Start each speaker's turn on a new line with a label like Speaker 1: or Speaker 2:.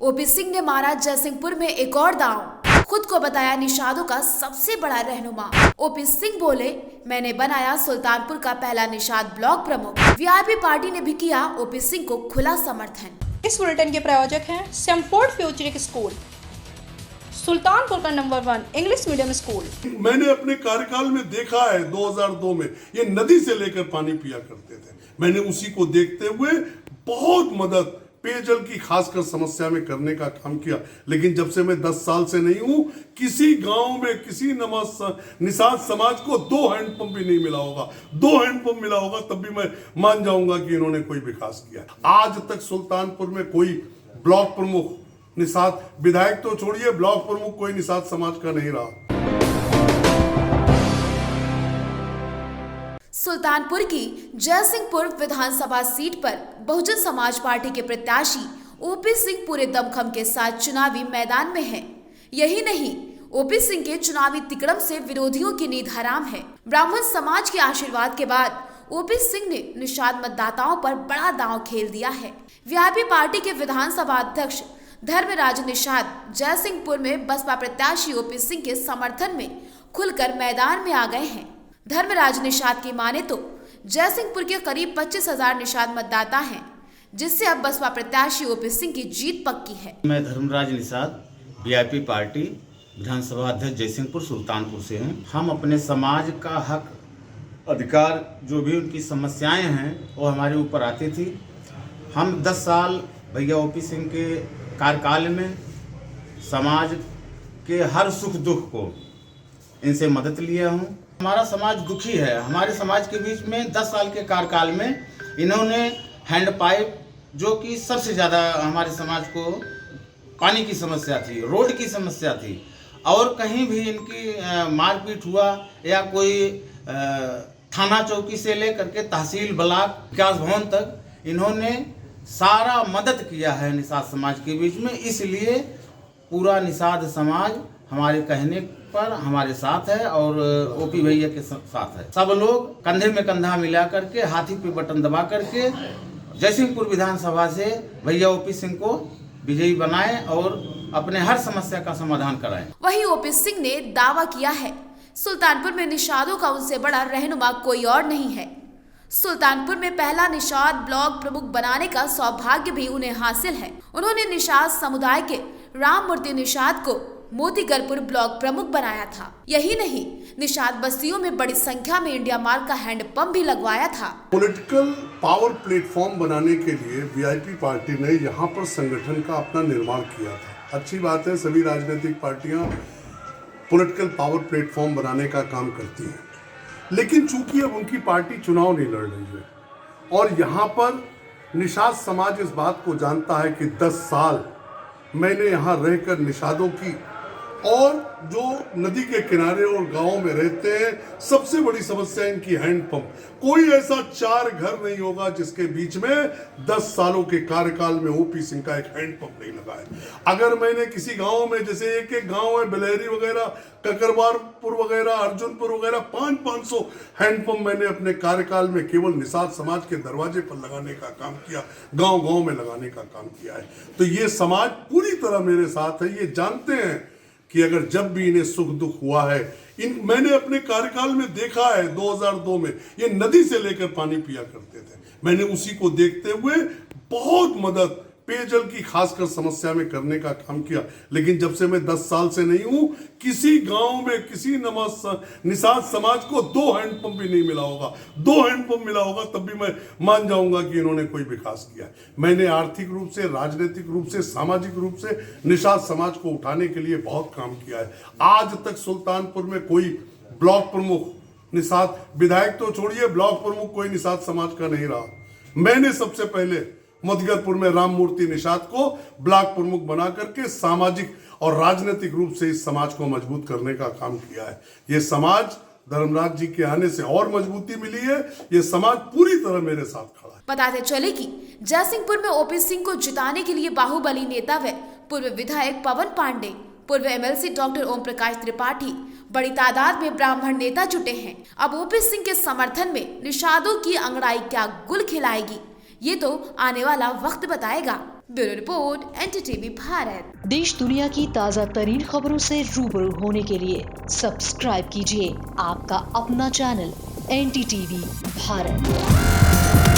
Speaker 1: OP Singh ने मारा जयसिंहपुर में एक और दांव, खुद को बताया निषादों का सबसे बड़ा रहनुमा। ओपी सिंह बोले, मैंने बनाया सुल्तानपुर का पहला निषाद ब्लॉक प्रमुख। वीआईपी पार्टी ने भी किया ओपी सिंह को खुला समर्थन।
Speaker 2: इस बुलेटिन के प्रायोजक हैं सैमफोर्ड फ्यूचरिक स्कूल, सुल्तानपुर का नंबर 1 इंग्लिश मीडियम स्कूल।
Speaker 3: मैंने अपने कार्यकाल में देखा है 2002 में ये नदी से लेकर पानी पिया करते थे। मैंने उसी को देखते हुए बहुत मदद पेयजल की खासकर समस्या में करने का काम किया। लेकिन जब से मैं 10 साल से नहीं हूं, किसी गांव में किसी निषाद समाज को 2 हैंडपंप भी नहीं मिला होगा। 2 हैंडपंप मिला होगा तब भी मैं मान जाऊंगा कि इन्होंने कोई विकास किया। आज तक सुल्तानपुर में कोई ब्लॉक प्रमुख निषाद, विधायक तो छोड़िए, ब्लॉक प्रमुख कोई निषाद समाज का नहीं रहा।
Speaker 1: सुल्तानपुर की जयसिंहपुर विधानसभा सीट पर बहुजन समाज पार्टी के प्रत्याशी ओपी सिंह पूरे दमखम के साथ चुनावी मैदान में हैं। यही नहीं, ओपी सिंह के चुनावी तिकड़म से विरोधियों की नींद हराम है। ब्राह्मण समाज के आशीर्वाद के बाद ओपी सिंह ने निषाद मतदाताओं पर बड़ा दांव खेल दिया है। वीआईपी पार्टी के विधानसभा अध्यक्ष धर्मराज निषाद जयसिंहपुर में बसपा प्रत्याशी ओपी सिंह के समर्थन में खुलकर मैदान में आ गए हैं। धर्मराज निषाद की माने तो जयसिंहपुर के करीब 25,000 निषाद मतदाता हैं, जिससे अब बसपा प्रत्याशी ओपी सिंह की जीत पक्की है।
Speaker 4: मैं धर्मराज निषाद वीआईपी पार्टी विधानसभा अध्यक्ष जयसिंहपुर सुल्तानपुर से हूँ। हम अपने समाज का हक अधिकार, जो भी उनकी समस्याएं हैं वो हमारे ऊपर आती थी। हम 10 साल भैया ओपी सिंह के कार्यकाल में समाज के हर सुख दुख को इनसे मदद लिया हूँ। हमारा समाज दुखी है। हमारे समाज के बीच में 10 साल के कार्यकाल में इन्होंने हैंड पाइप, जो कि सबसे ज़्यादा हमारे समाज को पानी की समस्या थी, रोड की समस्या थी, और कहीं भी इनकी मारपीट हुआ या कोई थाना चौकी से लेकर के तहसील ब्लॉक विकास भवन तक इन्होंने सारा मदद किया है निषाद समाज के बीच में। इसलिए पूरा निषाद समाज हमारे कहने पर हमारे साथ है और ओपी भैया के साथ है। सब लोग कंधे में कंधा मिला करके, हाथी पे बटन दबा करके जयसिंहपुर विधानसभा से भैया ओपी सिंह को विजयी बनाएं और अपने हर समस्या का समाधान कराएं।
Speaker 1: वहीं ओपी सिंह ने दावा किया है, सुल्तानपुर में निषादों का उनसे बड़ा रहनुमा कोई और नहीं है। सुल्तानपुर में पहला निषाद ब्लॉक प्रमुख बनाने का सौभाग्य भी उन्हें हासिल है। उन्होंने निषाद समुदाय के राममूर्ति निषाद को मोतीगरपुर ब्लॉक प्रमुख बनाया था। यही नहीं, निषाद बस्तियों में बड़ी संख्या में इंडिया मार्क का हैंडपंप भी लगवाया था।
Speaker 3: पॉलिटिकल पावर प्लेटफॉर्म बनाने के लिए वीआईपी पार्टी ने यहाँ पर संगठन का अपना निर्माण किया था। अच्छी बात है, सभी राजनीतिक पार्टियां पॉलिटिकल पावर प्लेटफॉर्म बनाने का काम करती हैं, लेकिन चूंकि अब उनकी पार्टी चुनाव नहीं लड़ रही है और यहाँ पर निषाद समाज इस बात को जानता है कि 10 साल मैंने यहाँ रहकर निषादों की और जो नदी के किनारे और गांवों में रहते हैं, सबसे बड़ी समस्या इनकी हैंडपंप। कोई ऐसा 4 घर नहीं होगा जिसके बीच में 10 सालों के कार्यकाल में ओपी सिंह का एक हैंडपंप नहीं लगा है। अगर मैंने किसी गांव में, जैसे एक गांव है बिलहरी वगैरह, ककरवारपुर वगैरह, अर्जुनपुर वगैरह, 500-500 हैंडपंप मैंने अपने कार्यकाल में केवल निषाद समाज के दरवाजे पर लगाने का काम किया, गांव-गांव में लगाने का काम किया है। तो ये समाज पूरी तरह मेरे साथ है। ये जानते हैं कि अगर जब भी इन्हें सुख दुख हुआ है, मैंने अपने कार्यकाल में देखा है 2002 में ये नदी से लेकर पानी पिया करते थे। मैंने उसी को देखते हुए बहुत मदद पेयजल की खासकर समस्या में करने का काम किया। लेकिन जब से मैं 10 साल से नहीं हूं, किसी गांव में किसी निषाद समाज को 2 हैंडपंप भी नहीं मिला होगा। 2 हैंडपंप मिला होगा तब भी मैं मान जाऊंगा कि इन्होंने कोई विकास किया। मैंने आर्थिक रूप से, राजनीतिक रूप से, सामाजिक रूप से निषाद समाज को उठाने के लिए बहुत काम किया है। आज तक सुल्तानपुर में कोई ब्लॉक प्रमुख निषाद, विधायक तो छोड़िए, ब्लॉक प्रमुख कोई निषाद समाज का नहीं रहा। मैंने सबसे पहले मोतीगरपुर में राममूर्ति निषाद को ब्लॉक प्रमुख बना करके सामाजिक और राजनीतिक रूप से इस समाज को मजबूत करने का काम किया है। ये समाज धर्मराज जी के आने से और मजबूती मिली है। ये समाज पूरी तरह मेरे साथ खड़ा है।
Speaker 1: बताते चले कि जयसिंहपुर में ओपी सिंह को जिताने के लिए बाहुबली नेता व पूर्व विधायक पवन पांडे, पूर्व एमएलसी डॉक्टर ओम प्रकाश त्रिपाठी, बड़ी तादाद में ब्राह्मण नेता जुटे हैं। अब ओपी सिंह के समर्थन में निषादों की अंगड़ाई क्या गुल खिलाएगी, ये तो आने वाला वक्त बताएगा। Bureau report NDTV Bharat.
Speaker 5: देश दुनिया की ताज़ा तरीन खबरों से रूबरू होने के लिए सब्सक्राइब कीजिए आपका अपना चैनल एनडीटीवी भारत।